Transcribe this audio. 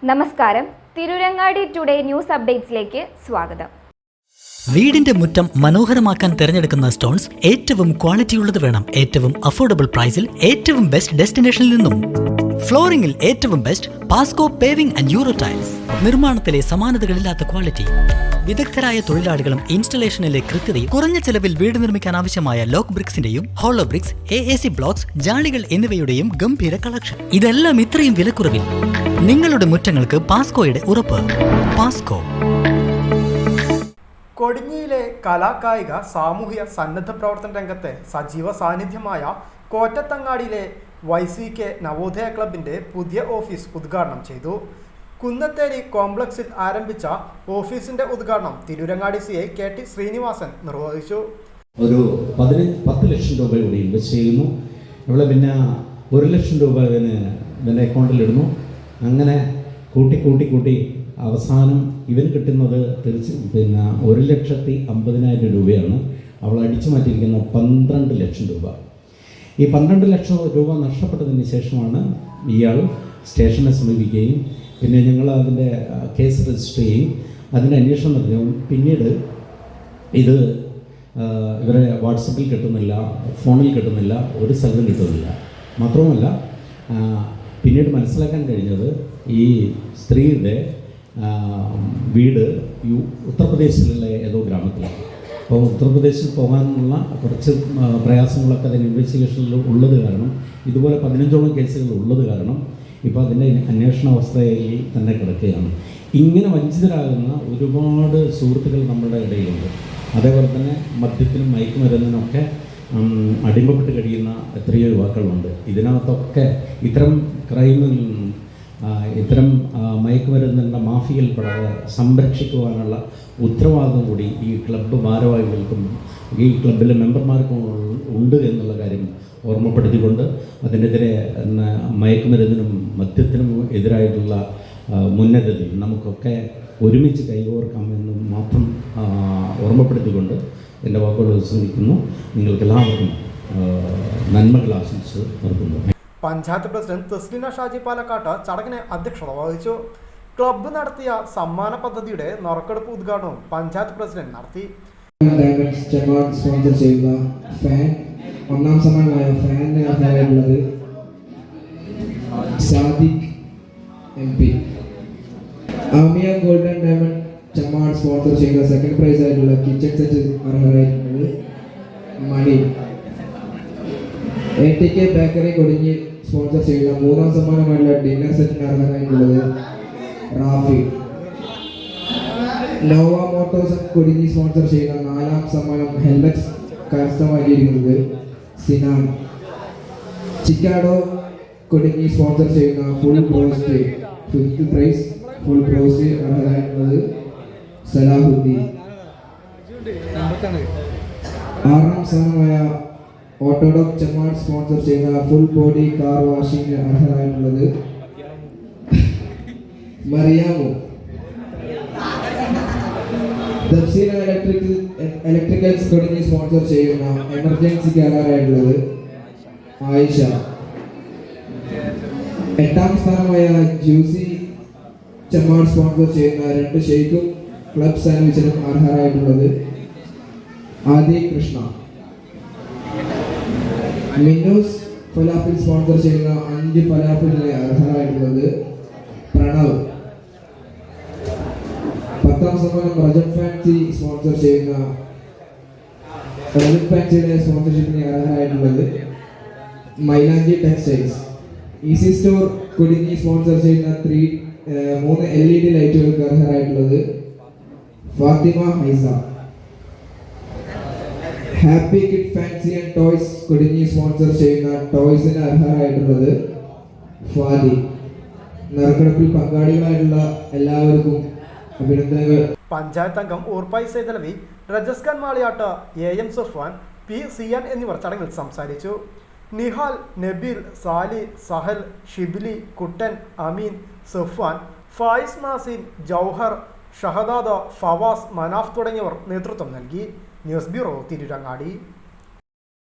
നമസ്കാരം, Tirurangadi today news അപ്ഡേറ്റ്സിലേക്ക് സ്വാഗതം. വീടിന്റെ മുറ്റം മനോഹരമാക്കാൻ തിരഞ്ഞെടുക്കുന്ന സ്റ്റോൺസ് ഏറ്റവും ക്വാളിറ്റിയുള്ളത് വേണം. ഏറ്റവും അഫോർഡബിൾ പ്രൈസിൽ ഏറ്റവും ബെസ്റ്റ് ഡെസ്റ്റിനേഷനിൽ നിന്നും. ഫ്ലോറിംഗിൽ ഏറ്റവും best Pasco paving and euro tiles. നിർമ്മാണത്തിലെ സമാനതകളില്ലാത്ത ക്വാളിറ്റി, വിദഗ്ധരായ തൊഴിലാളികളും ഇൻസ്റ്റലേഷനിലെ കൃത്യതയും, കുറഞ്ഞ ചെലവിൽ വീട് നിർമ്മിക്കാൻ ആവശ്യമായ ലോക്ക് ബ്രിക്സിന്റെയും ഹോളോ ബ്രിക്സ്, AAC ബ്ലോക്സ്, ജാളികൾ എന്നിവയുടെയും ഗംഭീര കളക്ഷൻ. ഇതെല്ലാം ഇത്രയും വിലക്കുറവിൽ. നിങ്ങളുടെ മുറ്റങ്ങൾക്ക് പാസ്കോയുടെ ഉറപ്പ്. പാസ്കോ. കൊടിഞ്ഞിയിലെ കലാകായിക സാമൂഹ്യ സന്നദ്ധ പ്രവർത്തന രംഗത്തെ സജീവ സാന്നിധ്യമായ കോറ്റത്തങ്ങാടിയിലെ YCK നവോദയ ക്ലബിൻ്റെ പുതിയ ഓഫീസ് ഉദ്ഘാടനം ചെയ്തു. കുന്നത്തേരി കോംപ്ലക്സിൽ ആരംഭിച്ച ഓഫീസിന്റെ ഉദ്ഘാടനം തിരൂരങ്ങാടി CI KT ശ്രീനിവാസൻ നിർവഹിച്ചു. ഒരു 10 ലക്ഷം രൂപ കൂടി ഇൻവെസ്റ്റ് ചെയ്യുന്നു. ഇവിടെ പിന്നെ 1 ലക്ഷം രൂപ ഇവൻ്റെ അക്കൗണ്ടിലിടുന്നു. അങ്ങനെ കൂട്ടി അവസാനം ഇവൻ കിട്ടുന്നത് 1,50,000 രൂപയാണ്. അവൾ അടിച്ചു മാറ്റിയിരിക്കുന്ന 12 ലക്ഷം രൂപ. ഈ 12 ലക്ഷം രൂപ നഷ്ടപ്പെട്ടതിന് ശേഷമാണ് ഇയാൾ സ്റ്റേഷനെ സമീപിക്കുകയും പിന്നെ ഞങ്ങൾ അതിൻ്റെ കേസ് രജിസ്റ്റർ ചെയ്യും, അതിൻ്റെ അന്വേഷണം നടത്തുകയും പിന്നീട് ഇത് ഇവരെ വാട്സപ്പിൽ കിട്ടുന്നില്ല, ഫോണിൽ കിട്ടുന്നില്ല, ഒരു സ്ഥലത്തും കിട്ടുന്നില്ല. മാത്രവുമല്ല പിന്നീട് മനസ്സിലാക്കാൻ കഴിഞ്ഞത് ഈ സ്ത്രീയുടെ വീട് ഉത്തർപ്രദേശിലുള്ള ഏതോ ഗ്രാമത്തിലാണ്. അപ്പോൾ ഉത്തർപ്രദേശിൽ പോകാനുള്ള കുറച്ച് പ്രയാസങ്ങളൊക്കെ അതിൻ്റെ ഇൻവെസ്റ്റിഗേഷനിൽ ഉള്ളത് കാരണം, ഇതുപോലെ 15ഓളം കേസുകൾ ഉള്ളത് കാരണം ഇപ്പോൾ അതിൻ്റെ അന്വേഷണ അവസ്ഥയിൽ തന്നെ കിടക്കുകയാണ്. ഇങ്ങനെ വഞ്ചിതരാകുന്ന ഒരുപാട് സുഹൃത്തുക്കൾ നമ്മുടെ ഇടയിലുണ്ട്. അതേപോലെ തന്നെ മദ്യത്തിനും മയക്കുമരുന്നിനൊക്കെ അടിമപ്പെട്ട് കഴിയുന്ന എത്രയോ യുവാക്കളുണ്ട്. ഇതിനകത്തൊക്കെ ഇത്തരം ക്രൈമിൽ നിന്നും ഇത്തരം മയക്കുമരുന്നിൻ്റെ മാഫിയയിൽപ്പെടാതെ സംരക്ഷിക്കുവാനുള്ള ഉത്തരവാദിത്വം കൂടി ഈ ക്ലബ്ബ് ഭാരവാഹികൾക്കും ഈ ക്ലബ്ബിലെ മെമ്പർമാർക്കും ഉണ്ട് എന്നുള്ള കാര്യം ഓർമ്മപ്പെടുത്തിക്കൊണ്ട് അതിനെതിരെ മയക്കുമരുന്നിനും മദ്യത്തിനും എതിരായിട്ടുള്ള മുന്നേറ്റത്തിൽ നമുക്കൊക്കെ ഒരുമിച്ച് കൈകോർക്കാമെന്ന് മാത്രം ഓർമ്മപ്പെടുത്തിക്കൊണ്ട് എൻ്റെ വാക്കുകൾ ഉപസംഹരിക്കുന്നു. നിങ്ങൾക്കെല്ലാവർക്കും നന്മകൾ ആശംസിച്ച് നിർത്തുന്നു. പഞ്ചായത്ത് പ്രസിഡന്റ് തസ്ലീന ഷാജി പാലക്കാട്ട് ചടങ്ങിന് അധ്യക്ഷത വഹിച്ചു. ക്ലബ്ബ് നടത്തിയ സമ്മാന പദ്ധതിയുടെ നറുക്കെടുപ്പ് ഉദ്ഘാടനവും പഞ്ചായത്ത് പ്രസിഡന്റ് നടത്തി. സ്പോൺസർ ചെയ്യുന്ന ഫാൻ ഒന്നാം സമ്മാനമായ ഫാനിന് അർഹരായിട്ടുള്ളത് Sadiq MP. Amiya golden diamond Chemmad sponsor ചെയ്യുന്ന സെക്കൻഡ് പ്രൈസ് ആയിട്ടുള്ള കിച്ചൺ സെറ്റ് അർഹരായിട്ടുള്ളത് Mani. ATK bakery Kodinhi sponsor ചെയ്യുന്ന മൂന്നാം സമ്മാനമായിട്ടുള്ള ഡിന്നർ സെറ്റിന് അർഹരായിട്ടുള്ളത് Rafi. Nova motors Kodinhi sponsor ചെയ്യുന്ന 4ാം സമ്മാനം ഹെൽമെറ്റ് കരസ്ഥമാക്കിയിരിക്കുന്നത് സിനാൻ. ചിക്കാഡോ കൊടിഞ്ഞി സ്പോൺസർ ചെയ്യുന്ന full broast 5th prize full broast അർഹരായിട്ടുള്ളത് സലാഹുദ്ദീൻ. 6ാം സ്ഥാനമായ ഓട്ടോഡോക് ചമ്മാട് സ്പോൺസർ ചെയ്യുന്ന ഫുൾ ബോഡി കാർ വാഷിംഗ് അർഹരായിട്ടുള്ളത് മറിയാമോ. ദർശീന ഇലക്ട്രിക്കൽസ് കൊടിഞ്ഞി സ്പോൺസർ ചെയ്യുന്ന എമർജൻസിക്ക് അർഹരായിട്ടുള്ളത് ആയിഷ. 8ാം സ്ഥാനമായ ജ്യൂസി ചമ്മാട് സ്പോൺസർ ചെയ്യുന്ന 2 ഷെയ്ക്കും ക്ലബ് സാൻഡ്വിച്ചിനും അർഹരായിട്ടുള്ളത് ആദി കൃഷ്ണ. മിന്നൂസ് ഫലാഫിൽ സ്പോൺസർ ചെയ്യുന്ന 5 ഫലാഫിലിന് അർഹരായിട്ടുള്ളത് പ്രണവ്. 10ാം സമ്മാനം റജൻ ഫാൻസി സ്പോൺസർ ചെയ്യുന്ന റജൻ ഫാൻസിയുടെ സ്പോൺസർഷിപ്പിന് അർഹരായിട്ടുള്ളത് Mylanchi textiles. Easy store Kodinhi sponsor ചെയ്യുന്ന 3 LED ലൈറ്റുകൾക്ക് അർഹരായിട്ടുള്ളത് Fathima Haiza. Happy kid fancy and toys Kodinhi sponsor ചെയ്യുന്ന ടോയ്സിന് അർഹരായിട്ടുള്ളത് ഫാദി. നറുക്കെടുപ്പിൽ പങ്കാളികളായിട്ടുള്ള എല്ലാവർക്കും അഭിനന്ദനങ്ങൾ. പഞ്ചായത്ത് അംഗം ഊർപ്പായി സൈതലവി, രജസ്ഖാൻ മാളിയാട്ട്, AM സഫ്വാൻ, P സിയാൻ എന്നിവർ ചടങ്ങിൽ സംസാരിച്ചു. നിഹാൽ, നബീൽ, സാലി, സഹൽ, ഷിബിലി, കുട്ടൻ, അമീൻ, സഫ്വാൻ, ഫായിസ് നാസിൻ, ജൗഹർ, ഷഹദാദ, ഫവാസ്, മനാഫ് തുടങ്ങിയവർ നേതൃത്വം നൽകി. News bureau Tirurangadi.